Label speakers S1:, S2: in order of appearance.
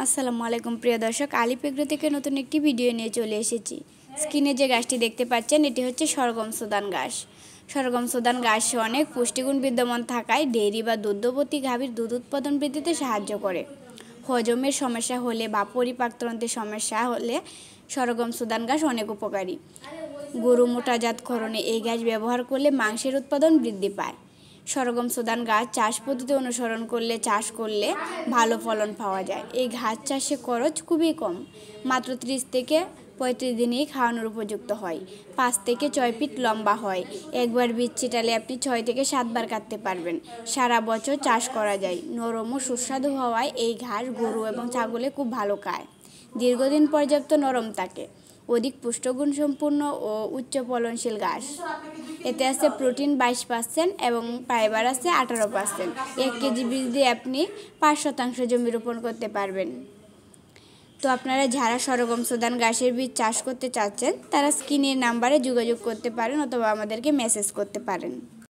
S1: আসসালামু আলাইকুম প্রিয় দর্শক, আলিফ এগ্রো থেকে নতুন একটি ভিডিও নিয়ে চলে এসেছি। স্ক্রিনে যে গাছটি দেখতে পাচ্ছেন এটি হচ্ছে সরগম সুদান ঘাস। সরগম সুদান ঘাস অনেক পুষ্টিগুণ বিদ্যমান থাকায় ডেইরি বা দুগ্ধবতী গাভীর দুধ উৎপাদন বৃদ্ধিতে সাহায্য করে। হজমের সমস্যা হলে বা পরিপাকতন্ত্রের সমস্যা হলে সরগম সুদান ঘাস অনেক উপকারী। গরু মোটাজাতকরণে এই ঘাস ব্যবহার করলে মাংসের উৎপাদন বৃদ্ধি পায়। সরগম সুদান ঘাস চাষ পদ্ধতি অনুসরণ চাষ করলে ভালো ফলন পাওয়া যায়। এই ঘাস চাষে খরচ খুবই কম, মাত্র 30 থেকে 35 দিনেই খাওয়ানোর উপযুক্ত হয়। 5 থেকে 6 ফিট লম্বা হয়। একবার বীজ ছিটালে আপনি 6 থেকে 7 বার কাটতে পারবেন। সারা বছর চাষ করা যায়। নরম ও সুস্বাদু হওয়ায় এই ঘাস গরু এবং ছাগলে খুব ভালো খায়। দীর্ঘদিন পর্যাপ্ত নরম থাকে। অধিক পুষ্টিগুণ সম্পূর্ণ ও উচ্চ ফলনশীল ঘাস। এতে আছে প্রোটিন 22% এবং ফাইবার আছে 18%। 1 কেজি বীজ দিয়ে আপনি 5% জমি রোপণ করতে পারবেন। তো আপনারা যারা সরগম সুদান ঘাসের বীজ চাষ করতে চাচ্ছেন তারা স্ক্রিনের নাম্বারে যোগাযোগ করতে পারেন অথবা আমাদেরকে মেসেজ করতে পারেন।